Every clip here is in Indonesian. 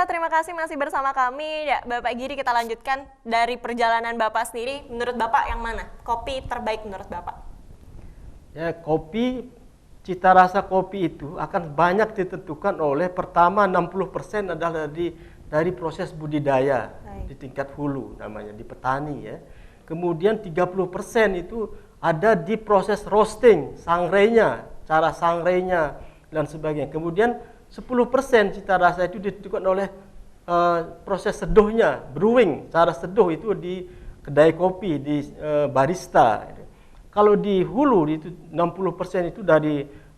terima kasih masih bersama kami. Ya, Bapak Giri, kita lanjutkan dari perjalanan Bapak sendiri. Menurut Bapak yang mana kopi terbaik menurut Bapak? Ya, kopi, cita rasa kopi itu akan banyak ditentukan oleh pertama 60% adalah dari proses budidaya di tingkat hulu namanya, di petani ya. Kemudian 30% itu ada di proses roasting, sangrenya, cara sangrenya dan sebagainya. Kemudian 10% cita rasa itu ditentukan oleh proses seduhnya, brewing, cara seduh itu di kedai kopi, di barista. Kalau di hulu itu 60% itu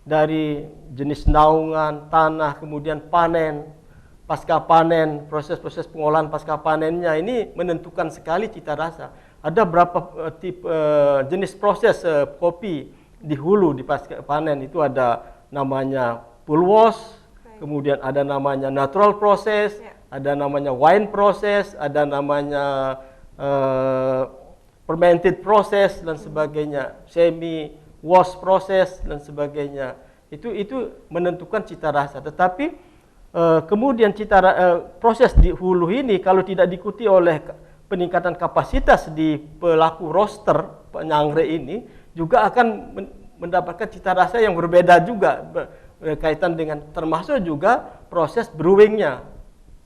dari jenis naungan, tanah, kemudian panen, pasca panen, proses-proses pengolahan pasca panennya ini menentukan sekali cita rasa. Ada berapa tipe jenis proses kopi di hulu di pasca panen itu ada namanya full wash. Kemudian ada namanya natural process, ada namanya wine process, ada namanya fermented process dan sebagainya, semi wash process dan sebagainya. Itu menentukan cita rasa. Tetapi kemudian proses di hulu ini kalau tidak diikuti oleh peningkatan kapasitas di pelaku roaster penyangre ini juga akan mendapatkan cita rasa yang berbeda juga. Berkaitan dengan termasuk juga proses brewingnya,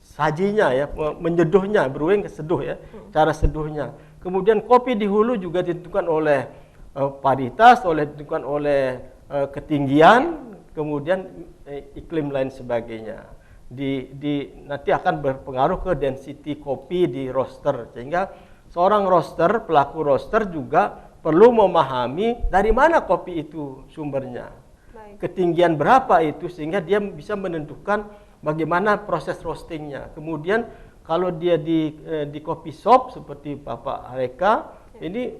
sajinya ya, menyeduhnya, brewing seduh ya, cara seduhnya. Kemudian kopi di hulu juga ditentukan oleh paritas, ditentukan oleh ketinggian, kemudian iklim lain sebagainya. Nanti akan berpengaruh ke density kopi di roaster, sehingga seorang roaster, pelaku roaster juga perlu memahami dari mana kopi itu sumbernya. Ketinggian berapa itu sehingga dia bisa menentukan bagaimana proses roastingnya. Kemudian kalau dia di coffee shop seperti Bapak Areka, ini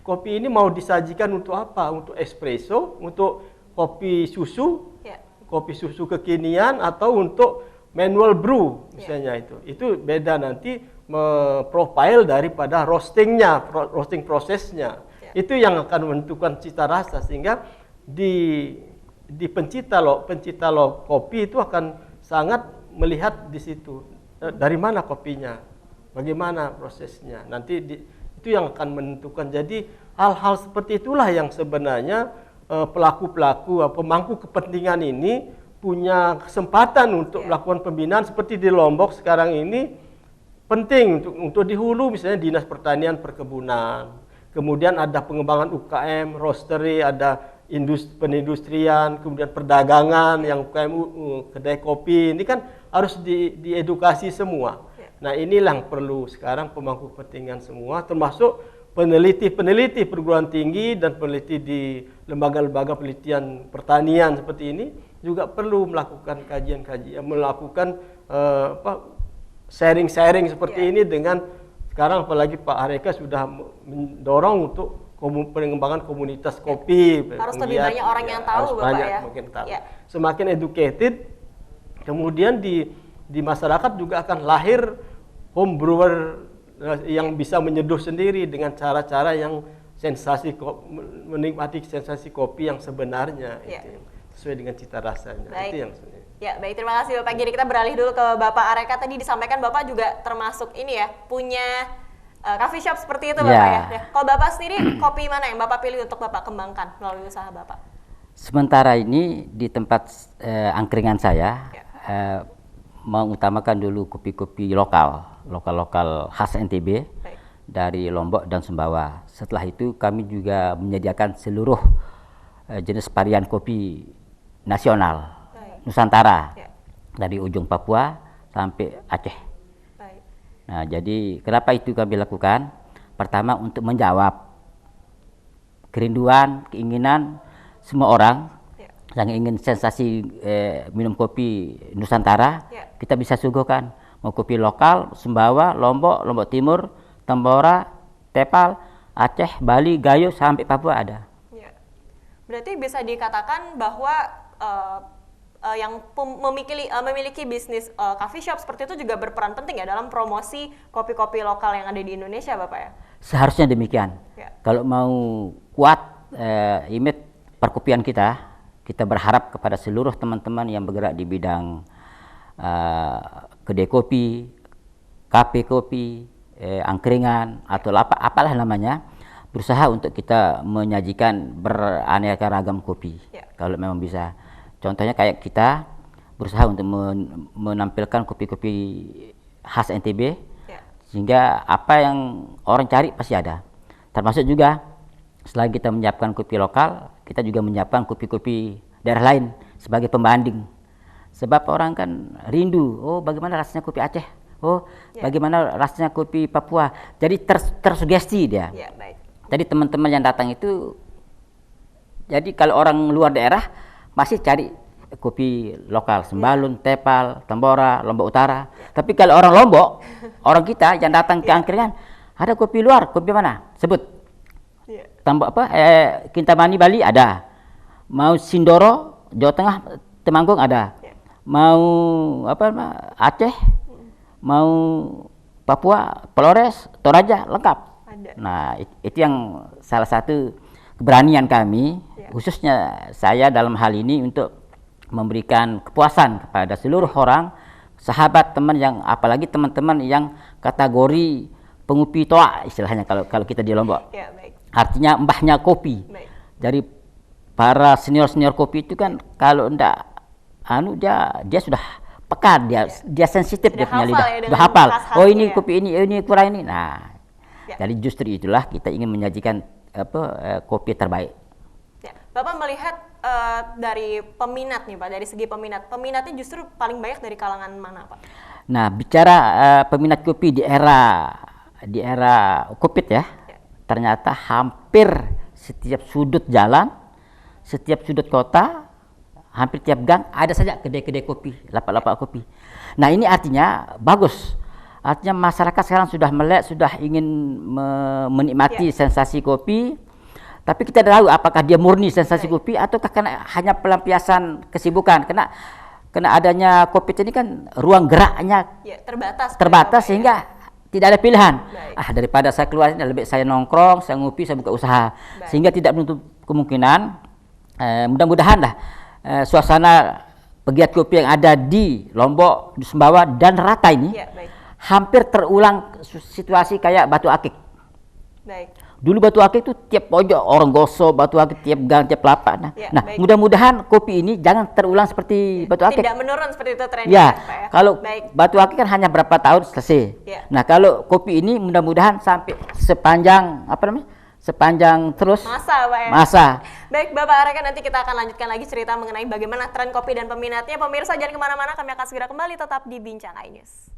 kopi ini mau disajikan untuk apa? Untuk espresso, untuk kopi susu kekinian atau untuk manual brew misalnya itu beda nanti profile daripada roasting prosesnya. Itu yang akan menentukan cita rasa sehingga di pencipta kopi itu akan sangat melihat di situ dari mana kopinya, bagaimana prosesnya. Nanti itu yang akan menentukan. Jadi hal-hal seperti itulah yang sebenarnya pelaku-pelaku pemangku kepentingan ini punya kesempatan untuk melakukan pembinaan seperti di Lombok sekarang ini. Penting untuk di hulu misalnya Dinas Pertanian Perkebunan. Kemudian ada pengembangan UKM, roastery, ada penindustrian, kemudian perdagangan, yang UKM, kedai kopi, ini kan harus diedukasi semua. Nah inilah yang perlu sekarang pemangku kepentingan semua, termasuk peneliti perguruan tinggi dan peneliti di lembaga-lembaga penelitian pertanian seperti ini, juga perlu melakukan kajian-kajian, melakukan sharing-sharing seperti ini dengan sekarang apalagi Pak Areka sudah mendorong untuk pengembangan komunitas kopi. Harus lebih banyak orang yang tahu, Bapak banyak, ya. Mungkin tahu. Semakin educated, kemudian di masyarakat juga akan lahir home brewer yang bisa menyeduh sendiri dengan cara-cara yang menikmati sensasi kopi yang sebenarnya, itu, sesuai dengan cita rasanya. Baik. Itu yang sebenarnya. Ya, baik, terima kasih Bapak Giri. Kita beralih dulu ke Bapak Areka. Tadi disampaikan Bapak juga termasuk ini ya, punya coffee shop seperti itu Bapak ya. Kalau Bapak sendiri kopi mana yang Bapak pilih untuk Bapak kembangkan melalui usaha Bapak? Sementara ini di tempat angkringan saya mengutamakan dulu kopi-kopi lokal khas NTB dari Lombok dan Sumbawa. Setelah itu kami juga menyediakan seluruh jenis varian kopi nasional Nusantara dari ujung Papua sampai Aceh. Nah, jadi kenapa itu kami lakukan? Pertama untuk menjawab kerinduan, keinginan semua orang yang ingin sensasi minum kopi Nusantara, kita bisa suguhkan. Mau kopi lokal, Sumbawa, Lombok, Lombok Timur, Tambora, Tepal, Aceh, Bali, Gayo sampai Papua ada. Berarti bisa dikatakan bahwa yang memiliki bisnis coffee shop seperti itu juga berperan penting ya dalam promosi kopi-kopi lokal yang ada di Indonesia, Bapak ya? Seharusnya demikian. Kalau mau kuat image perkopian kita berharap kepada seluruh teman-teman yang bergerak di bidang kedai kopi, kafe kopi, angkringan atau apalah namanya, berusaha untuk kita menyajikan beraneka ragam kopi. Kalau memang bisa. Contohnya kayak kita berusaha untuk menampilkan kopi-kopi khas NTB, sehingga apa yang orang cari pasti ada. Termasuk juga selain kita menyiapkan kopi lokal, kita juga menyiapkan kopi-kopi daerah lain sebagai pembanding. Sebab orang kan rindu, oh bagaimana rasanya kopi Aceh, oh bagaimana rasanya kopi Papua. Jadi tersugesti dia. Jadi teman-teman yang datang itu, jadi kalau orang luar daerah masih cari kopi lokal, Sembalun, Tepal, Tambora, Lombok Utara. Tapi kalau orang Lombok, orang kita yang datang ke angkringan, ada kopi luar, kopi mana? Sebut. Kintamani Bali ada. Mau Sindoro, Jawa Tengah, Temanggung ada. Mau Aceh, mau Papua, Flores, Toraja, lengkap. Nah, itu yang salah satu keberanian kami, khususnya saya dalam hal ini untuk memberikan kepuasan kepada seluruh orang, sahabat, teman yang, apalagi teman-teman yang kategori pengopi toa istilahnya kalau kita di Lombok. Artinya mbahnya kopi. Dari para senior kopi itu kan kalau ndak dia sudah peka, dia sensitif, dia punya lidah, sudah hafal. Oh ini kopi ini kurang ini. Nah, jadi justru itulah kita ingin menyajikan kopi terbaik. Bapak melihat dari peminat nih Pak, dari segi peminatnya justru paling banyak dari kalangan mana Pak? Nah, bicara peminat kopi di era Covid ternyata hampir setiap sudut jalan, setiap sudut kota, hampir tiap gang ada saja kedai-kedai kopi, lapak-lapak kopi. Nah, ini artinya bagus. Artinya masyarakat sekarang sudah melek, sudah ingin menikmati sensasi kopi. Tapi kita tidak tahu apakah dia murni sensasi kopi ataukah karena hanya pelampiasan kesibukan. Karena adanya COVID ini kan ruang geraknya terbatas sehingga tidak ada pilihan. Daripada saya keluar ini lebih saya nongkrong, saya ngopi, saya buka usaha. Sehingga tidak menutup kemungkinan mudah-mudahan suasana pegiat kopi yang ada di Lombok, di Sumbawa dan Rata ini hampir terulang situasi kayak Batu Akik. Dulu Batu Akik itu tiap pojok orang gosok, Batu Akik tiap gang, tiap lapak. Nah, mudah-mudahan kopi ini jangan terulang seperti Batu Akik. Tidak menurun seperti itu trennya. Kalau Batu Akik kan hanya berapa tahun selesai. Nah, kalau kopi ini mudah-mudahan sampai sepanjang sepanjang terus masa. Baik Bapak Areka, nanti kita akan lanjutkan lagi cerita mengenai bagaimana tren kopi dan peminatnya. Pemirsa jangan kemana-mana, kami akan segera kembali tetap di Bincang iNews.